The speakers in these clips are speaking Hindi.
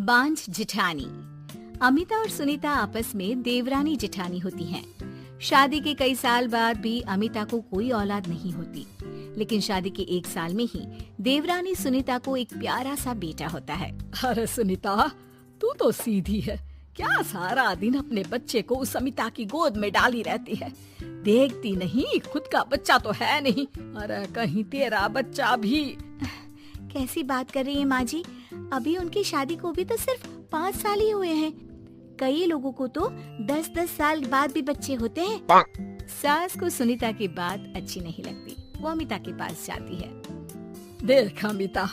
बांझ जिठानी। अमिता और सुनीता आपस में देवरानी जिठानी होती हैं। शादी के कई साल बाद भी अमिता को कोई औलाद नहीं होती, लेकिन शादी के 1 साल में ही देवरानी सुनीता को एक प्यारा सा बेटा होता है। अरे सुनीता, तू तो सीधी है। क्या सारा दिन अपने बच्चे को उस अमिता की गोद में डाली रहती है। देखती नहीं, खुद का बच्चा तो है नहीं। अरे कहीं तेरा बच्चा भी। कैसी बात कर रही है माँ जी? अभी उनकी शादी को भी तो सिर्फ 5 साल ही हुए हैं। कई लोगों को तो 10-10 साल बाद भी बच्चे होते हैं। सास को सुनीता की बात अच्छी नहीं लगती। वो अमिता के पास जाती है। देख अमिता,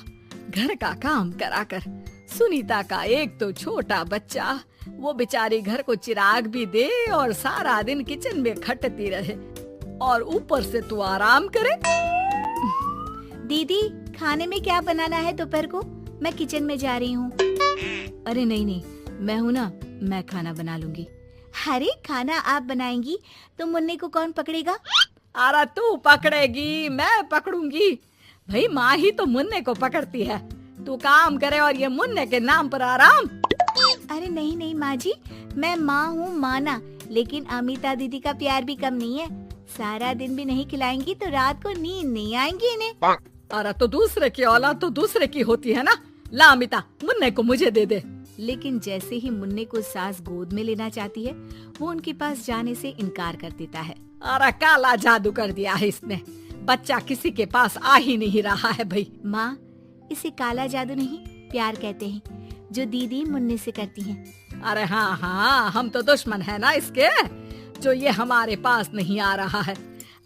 घर का काम कराकर सुनीता का एक तो छोटा बच्चा, वो बेचारी घर को चिराग भी दे और सारा दिन किचन में खटती रहे, और ऊपर से तू आराम करे। दीदी, खाने में क्या बनाना है दोपहर को? मैं किचन में जा रही हूँ। अरे नहीं, मैं हूँ ना, मैं खाना बना लूंगी। अरे खाना आप बनाएंगी तो मुन्ने को कौन पकड़ेगा? अरे तू पकड़ेगी, मैं पकड़ूंगी। भाई माँ ही तो मुन्ने को पकड़ती है। तू काम करे और ये मुन्ने के नाम पर आराम। अरे नहीं माँ जी, मैं माँ हूँ माना, लेकिन अमिता दीदी का प्यार भी कम नहीं है। सारा दिन भी नहीं खिलाएंगी तो रात को नींद नहीं आएंगी इन्हें। अरे तो दूसरे की औलाद तो दूसरे की होती है ना। ला अमिता, मुन्ने को मुझे दे दे। लेकिन जैसे ही मुन्ने को सास गोद में लेना चाहती है, वो उनके पास जाने से इनकार कर देता है। अरे काला जादू कर दिया है इसने। बच्चा किसी के पास आ ही नहीं रहा है भाई। माँ, इसे काला जादू नहीं, प्यार कहते हैं, जो दीदी मुन्ने से करती हैं। अरे हाँ, हम तो दुश्मन है ना इसके, जो ये हमारे पास नहीं आ रहा है।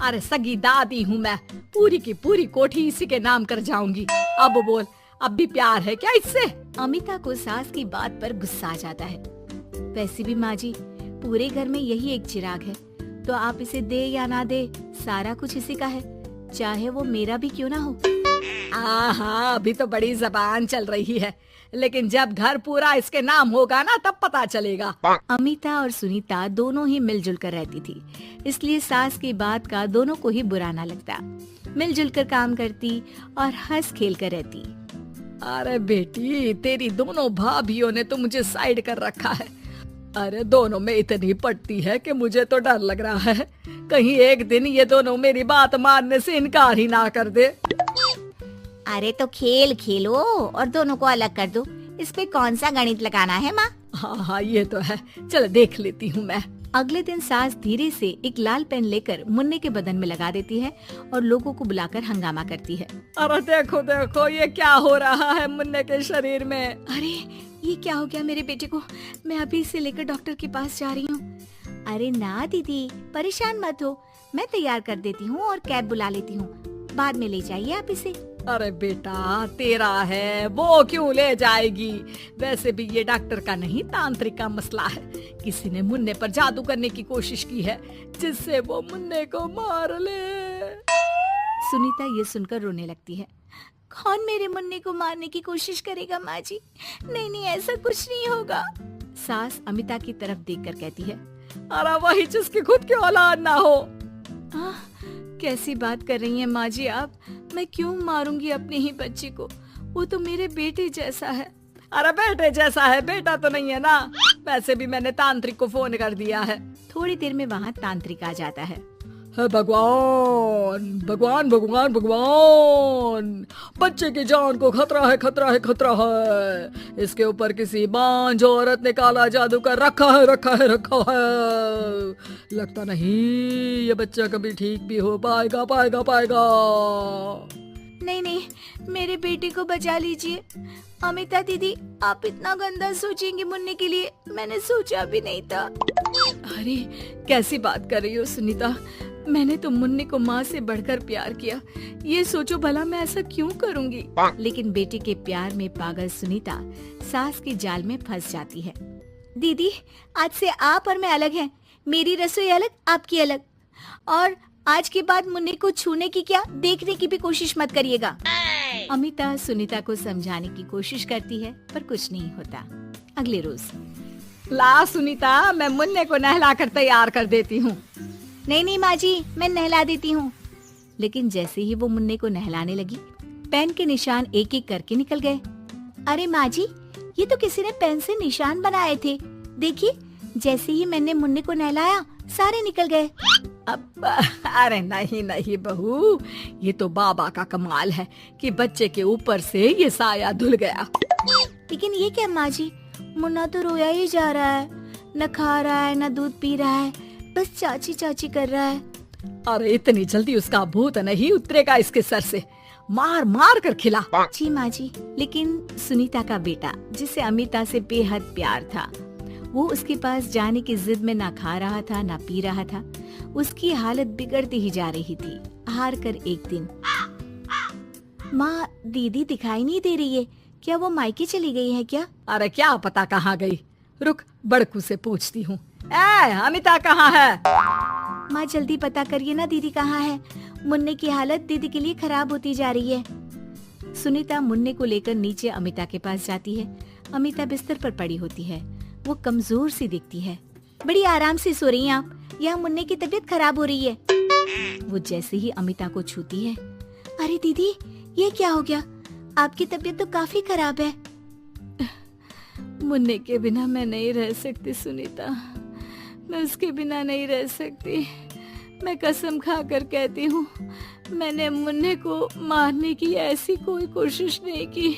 अरे सगी दादी हूँ मैं, पूरी की पूरी कोठी इसी के नाम कर जाऊंगी। अब बोल, अब भी प्यार है क्या इससे? अमिता को सास की बात पर गुस्सा आ जाता है। वैसे भी माँ जी, पूरे घर में यही एक चिराग है, तो आप इसे दे या ना दे, सारा कुछ इसी का है, चाहे वो मेरा भी क्यों ना हो। हाँ, अभी तो बड़ी जबान चल रही है, लेकिन जब घर पूरा इसके नाम होगा ना, तब पता चलेगा। अमिता और सुनीता दोनों ही मिलजुल कर रहती थी, इसलिए सास की बात का दोनों को ही बुरा ना लगता। मिलजुल कर काम करती और हंस खेल कर रहती। अरे बेटी, तेरी दोनों भाभियों ने तो मुझे साइड कर रखा है। अरे दोनों में इतनी पड़ती है कि मुझे तो डर लग रहा है, कहीं एक दिन ये दोनों मेरी बात मानने से इनकार ही ना कर दे। अरे तो खेल खेलो और दोनों को अलग कर दो, इस पे कौन सा गणित लगाना है माँ? हाँ, ये तो है। चल देख लेती हूँ मैं। अगले दिन सास धीरे से एक लाल पेन लेकर मुन्ने के बदन में लगा देती है और लोगों को बुलाकर हंगामा करती है। अरे देखो, ये क्या हो रहा है मुन्ने के शरीर में? अरे ये क्या हो गया मेरे बेटे को? मैं अभी इसे लेकर डॉक्टर के पास जा रही हूँ। अरे ना दीदी, परेशान मत हो, मैं तैयार कर देती हूँ और कैब बुला लेती हूँ, बाद में ले जाइए आप इसे। अरे बेटा, तेरा है, वो क्यों ले जाएगी? वैसे भी ये डॉक्टर का नहीं, तांत्रिक का मसला है। किसी ने मुन्ने पर जादू करने की कोशिश की है, जिससे वो मुन्ने को मार ले। सुनीता ये सुनकर रोने लगती है। कौन मेरे मुन्ने को मारने की कोशिश करेगा माँ जी? नहीं, ऐसा कुछ नहीं होगा। सास अमिता की तरफ देखकर कहती है, अरे वही जिसकी खुद की औलाद ना हो। कैसी बात कर रही हैं माँ जी आप? मैं क्यों मारूंगी अपने ही बच्चे को? वो तो मेरे बेटे जैसा है। अरे बेटे जैसा है, बेटा तो नहीं है ना। वैसे भी मैंने तांत्रिक को फोन कर दिया है। थोड़ी देर में वहाँ तांत्रिक आ जाता है। भगवान, बच्चे की जान को खतरा है। इसके ऊपर किसी बांझ औरत ने काला जादू कर रखा है। लगता नहीं ये बच्चा कभी ठीक भी हो पाएगा। नहीं, मेरे बेटे को बचा लीजिए। अमिता दीदी, आप इतना गंदा सोचेंगे मुन्ने के लिए, मैंने सोचा भी नहीं था। अरे कैसी बात कर रही हो सुनीता? मैंने तो मुन्ने को माँ से बढ़कर प्यार किया, ये सोचो भला मैं ऐसा क्यों करूँगी? लेकिन बेटे के प्यार में पागल सुनीता सास के जाल में फंस जाती है। दीदी, आज से आप और मैं अलग हैं, मेरी रसोई अलग, आपकी अलग, और आज के बाद मुन्ने को छूने की क्या, देखने की भी कोशिश मत करिएगा। अमिता सुनीता को समझाने की कोशिश करती है, पर कुछ नहीं होता। अगले रोज, ला सुनीता, मैं मुन्ने को नहला कर तैयार कर देती हूँ। नहीं माँ जी, मैं नहला देती हूँ। लेकिन जैसे ही वो मुन्ने को नहलाने लगी, पेन के निशान एक एक करके निकल गए। अरे माँ जी, ये तो किसी ने पेन से निशान बनाए थे। देखिए, जैसे ही मैंने मुन्ने को नहलाया सारे निकल गए। अब अरे नहीं नहीं बहू, ये तो बाबा का कमाल है कि बच्चे के ऊपर से ये साया धुल गया। लेकिन ये क्या माँ जी, मुन्ना तो रोया ही जा रहा है, न खा रहा है न दूध पी रहा है, बस चाची चाची कर रहा है। अरे इतनी जल्दी उसका भूत नहीं उतरेगा इसके सर से, मार मार कर खिला। जी माँ जी, लेकिन सुनीता का बेटा जिसे अमिता से बेहद प्यार था, वो उसके पास जाने की जिद में ना खा रहा था ना पी रहा था। उसकी हालत बिगड़ती ही जा रही थी। हार कर एक दिन, माँ दीदी दिखाई नहीं दे रही है, क्या वो मायके चली गई है क्या? अरे क्या पता कहाँ गई, रुक बड़कू से पूछती हूँ। अमिता कहाँ है? माँ जल्दी पता करिए ना, दीदी कहाँ है? मुन्ने की हालत दीदी के लिए खराब होती जा रही है। सुनीता मुन्ने को लेकर नीचे अमिता के पास जाती है। अमिता बिस्तर पर पड़ी होती है। वो कमजोर सी दिखती है। बड़ी आराम से सो रही हैं आप, यहाँ मुन्ने की तबीयत खराब हो रही है। वो जैसे ही अमिता को छूती है, अरे दीदी ये क्या हो गया? आपकी तबीयत तो काफी खराब है। मुन्ने के बिना मैं नहीं रह सकती सुनीता, मैं उसके बिना नहीं रह सकती। मैं कसम खाकर कहती हूँ, मैंने मुन्ने को मारने की ऐसी कोई कोशिश नहीं की।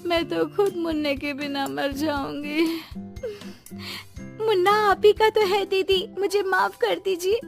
मैं तो खुद मुन्ने के बिना मर जाऊंगी। मुन्ना आप ही का तो है दीदी, मुझे माफ कर दीजिए।